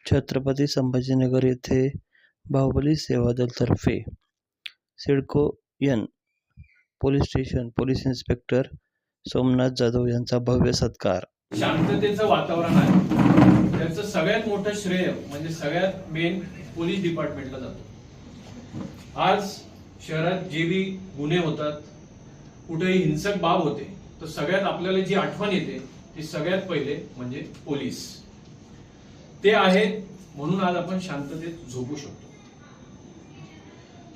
छत्रपती संभाजीनगर येथे बाहुबली सेवा दल तर्फे CIDCO N police station police inspector Somnath Jadhav यांचा भव्य सत्कार। शांततेचं वातावरण आहे त्याचं सगळ्यात मोठं श्रेय म्हणजे सगळ्यात मेन पोलीस डिपार्टमेंटला जातो। आज शहरात जे भी गुन्हे होतात, कुठेही हिंसक बाब होते, तर सगळ्यात आपल्याला जी आठवण येते ती सगळ्यात पहिले म्हणजे पोलीस। ते आहेत म्हणून आज आपण शांततेत झोपू शकतो।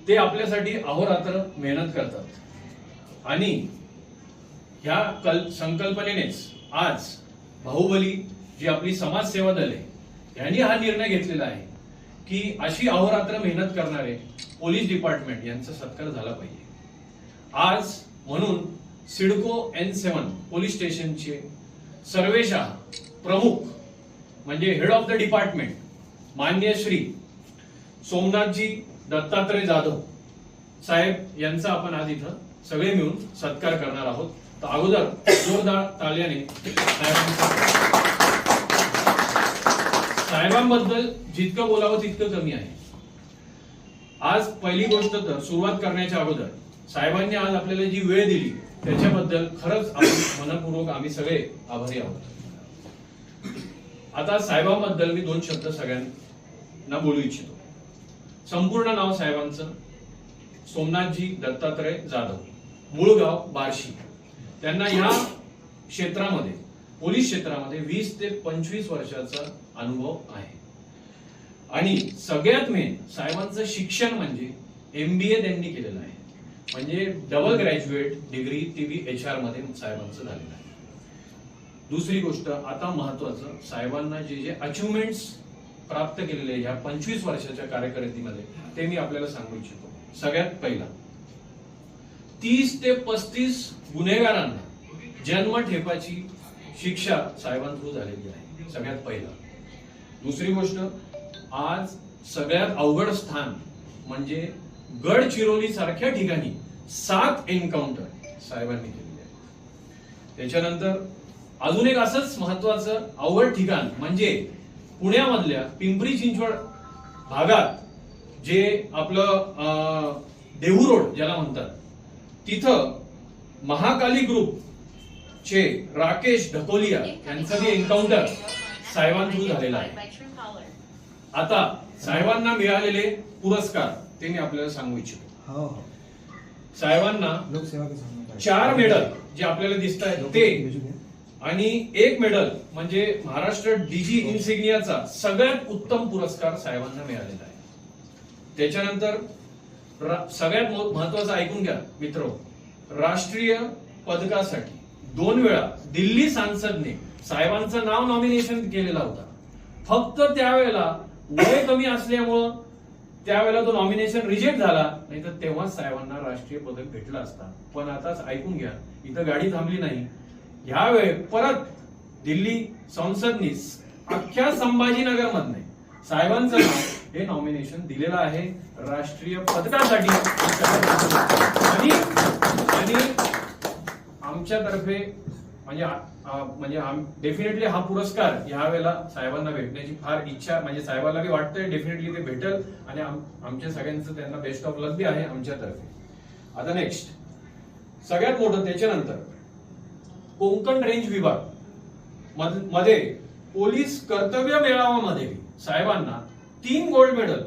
ते आपल्यासाठी अहोरात्र मेहनत करतात आणि ह्या संकल्पनेनेच आज बाहुबली जी आपली समाजसेवा दल आहे यांनी हा निर्णय घेतलेला आहे की अशी अहोरात्र मेहनत करणारे पोलीस डिपार्टमेंट यांचा सत्कार झाला पाहिजे। आज म्हणून सिडको N7 पोलीस स्टेशनचे सर्वेशा प्रमुख म्हणजे हेड ऑफ द डिपार्टमेंट माननीय श्री सोमनाथजी दत्तात्रय जाधव साहेब यांचा आपण आज इथं सगळे मिळून सत्कार करणार आहोत। तर अगोदर जोरदार ताल्याने साहेबांबद्दल जितकं बोलावं तितकं कमी आहे। आज पहिली गोष्ट तर सुरुवात करण्याच्या अगोदर साहेबांनी आज आपल्याला जी वेळ दिली त्याच्याबद्दल खरंच मनपूर्वक आम्ही सगळे आभारी आहोत। आता साहेबांबद्दल मी दोन शब्द सगळ्यांना बोलू इच्छितो। संपूर्ण नाव साहेबांचं सोमनाथजी दत्तात्रय जाधव, मूळ गाव बार्शी। त्यांना या क्षेत्रामध्ये पोलीस क्षेत्रामध्ये 20 ते 25 वर्षाचा अनुभव आहे आणि सगळ्यात मेन साहेबांचं शिक्षण म्हणजे MBA त्यांनी केलेलं आहे, म्हणजे डबल ग्रॅज्युएट डिग्री TBHR मध्ये साहेबांचं झालेलं आहे। दुसरी गोष्ट आता महत्वाचं, साहेबांना जे जे अचिव्हमेंट्स प्राप्त केलेले या 25 वर्षाच्या कारकिर्दीमध्ये ते मी आपल्याला सांगू इच्छितो। सगळ्यात पहिला 30 ते 35 गुन्हेगारांना जन्मठेपाची शिक्षा साहेबांथ्रू झालेली आहे, सगळ्यात पहिला। दुसरी गोष्ट, आज सगळ्यात अवघड स्थान म्हणजे गडचिरोली सारख्या ठिकाणी 7 एन्काउंटर साहेबांनी केलेले आहेत। त्याच्यानंतर अजून एक असंच महत्वाचं अवघड ठिकाण म्हणजे पुण्यामधल्या पिंपरी चिंचवड भागात जे आपलं देहू रोड ज्याला म्हणतात, तिथं महाकाली ग्रुप चे राकेश ढकोलिया यांचं बी एन्काउंटर साहेबांथ्रू झालेला आहे। आता साहेबांना मिळालेले पुरस्कार ते मी आपल्याला सांगू इच्छितो। साहेबांना 4 मेडल जे आपल्याला दिसत आहेत ते आणि 1 मेडल म्हणजे महाराष्ट्र DG इन्सिग्नियाचा सगळ्यात उत्तम पुरस्कार साहेबांना मिळालेला आहे। त्याच्यानंतर सगळ्यात महत्वाचं ऐकून घ्या मित्र, राष्ट्रीय पदकासाठी 2 वेळा दिल्ली सांसदने साहेबांचं नाव नॉमिनेशन केलेला होता। फक्त त्यावेळेला वय कमी असल्यामुळं त्यावेळेला तो नॉमिनेशन रिजेक्ट झाला, नाही तर तेव्हाच साहेबांना राष्ट्रीय पदक भेटलं असता। पण आताच ऐकून घ्या, इथं गाडी थांबली नाही, ह्यावेळी परत दिल्ली संसदनी अख्ख्या संभाजीनगर मधने साहेबांचं नाव हे नॉमिनेशन दिलेलं आहे राष्ट्रीय पदकासाठी। आणि आमच्यातर्फे म्हणजे डेफिनेटली हा पुरस्कार यावेळेला साहेबांना भेटण्याची फार इच्छा, म्हणजे साहेबांना बी वाटतंय डेफिनेटली ते भेटेल आणि आमच्या सगळ्यांचं त्यांना बेस्ट ऑफ लक बी आहे आमच्यातर्फे। आता नेक्स्ट सगळ्यात मोठं, त्याच्यानंतर कोकण रेंज विभाग मध्ये पोलीस कर्तव्य मेळाव्यामध्ये साहेबांना 3 गोल्ड मेडल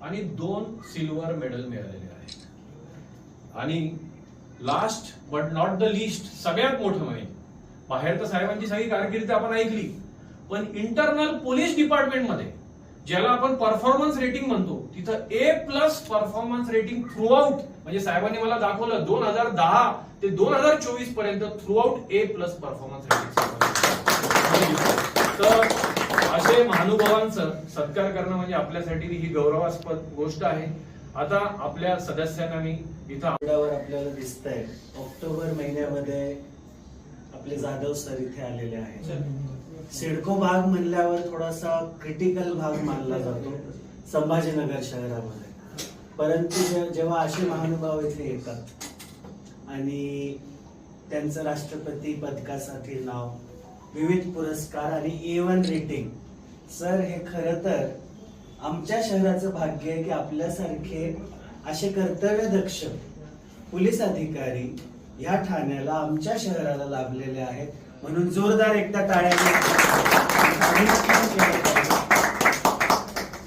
आणि 2 सिल्वर मेडल मिळालेले आहेत। आणि last but not the list सगळ्यात मोठं म्हणजे बाहेर तर साहेबांची सगळी कारकिर्दी आपण ऐकली, पण इंटरनल पोलीस डिपार्टमेंट मध्ये ज्याला आपण परफॉर्मन्स रेटिंग म्हणतो तिथं A+ performance rating through out, म्हणजे साहेबांनी मला दाखवलं 2010 ते 2024 पर्यंत through out A+ performance rating. तर असे महानुभावांचं सत्कार करणं म्हणजे आपल्यासाठी ही गौरवास्पद गोष्ट आहे। आता आपल्या सदस्यांना मी इथं आपल्याला दिसतंय ऑक्टोबर महिन्यामध्ये आपले जाधव सर इथे आलेले आहेत। सिडको भाग म्हणल्यावर थोडासा क्रिटिकल भाग मानला जातो संभाजीनगर शहरामध्ये, परंतु जेव्हा असे महानुभाव इथे येतात आणि त्यांचं राष्ट्रपती पदकासाठी नाव, विविध पुरस्कार आणि A1 रेटिंग सर, हे खरं तर आमच्या शहराचं भाग्य आहे की आपल्यासारखे असे कर्तव्यदक्ष पोलीस अधिकारी ह्या ठाण्याला, आमच्या शहराला लाभलेले आहेत. म्हणून जोरदार एकदा टाळ्या.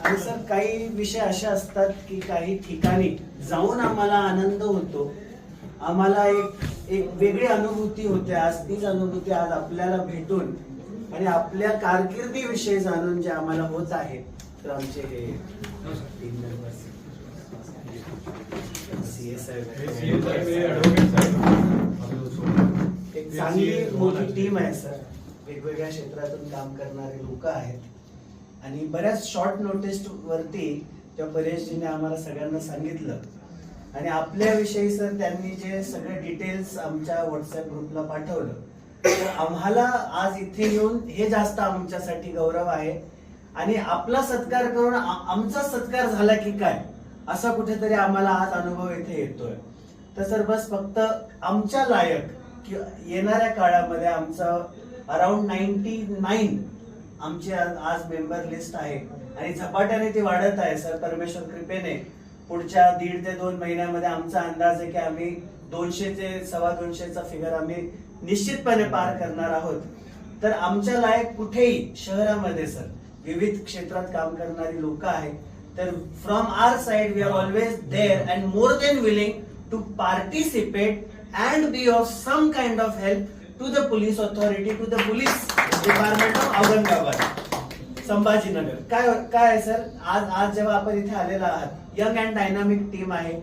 आणि सर, काही विषय असे असतात की काही ठिकाणी जाऊन आम्हाला आनंद होतो, आम्हाला एक वेगळी अनुभूती होते. आज तीच अनुभूती आज आपल्याला भेटून आणि आपल्या कारकिर्दीविषयी जाणून जे आम्हाला होत आहे. तर आमचे हे टीम मेंबर्स, एक चांगली मोठी टीम आहे सर. वेगवेगळ्या क्षेत्रातून काम करणारे लोक आहेत आणि बऱ्याच शॉर्ट नोटीस वरती त्या परेशजीने आम्हाला सगळ्यांना सांगितलं आणि आपल्याविषयी सर त्यांनी जे सगळे डिटेल्स आमच्या व्हॉट्सअप ग्रुपला पाठवलं. तर आम्हाला आज इथे येऊन हे जास्त आमच्यासाठी गौरव आहे आणि आपला सत्कार करून आमचा सत्कार झाला की काय असा कुठेतरी आम्हाला आज अनुभव इथे येतोय. तर सर, बस फक्त आमच्या लायक येणाऱ्या काळामध्ये आमचं अराउंड 99 आमची आज मेंबर लिस्ट आहे आणि झपाट्याने ती वाढत आहे सर. परमेश्वर कृपेने पुढच्या 1.5 ते 2 महिन्यामध्ये आमचा अंदाज आहे की आम्ही 200 ते 225चा फिगर आम्ही निश्चितपणे पार करणार आहोत. तर आमच्या लायक कुठेही शहरामध्ये सर विविध क्षेत्रात काम करणारी लोक आहेत. तर from our side we are always there and more than willing to participate and be of some kind of help to the police authority, to the police department of Aurangabad, Sambhajinagar. काय आहे सर, आज जेव्हा आपण इथे आलेला आहात, यंग अँड डायनामिक टीम आहे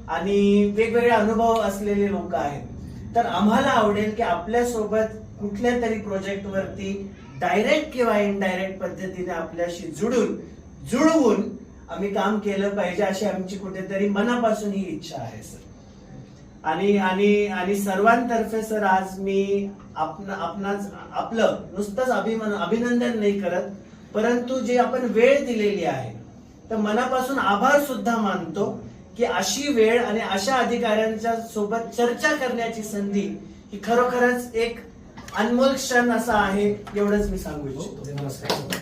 आणि वेगवेगळे अनुभव असलेले लोक आहेत. तर आम्हाला आवडेल की आपल्या सोबत कुठल्या तरी प्रोजेक्ट वरती डायरेक्ट किंवा इनडायरेक्ट पद्धतीने आपल्याशी जुळवून आम्ही काम केलं पाहिजे, अशी आमची कुठेतरी मनापासून ही इच्छा आहे सर. आणि सर्वांतर्फे सर आज मी आपलं नुसतंच अभिनंदन नाही करत, परंतु जे आपण वेळ दिलेली आहे तर मनापासून आभार सुद्धा मानतो की अशी वेळ आणि अशा अधिकाऱ्यांच्या सोबत चर्चा करण्याची संधी ही खरोखरच एक अनमोल क्षण असा आहे. एवढंच मी सांगू इच्छितो.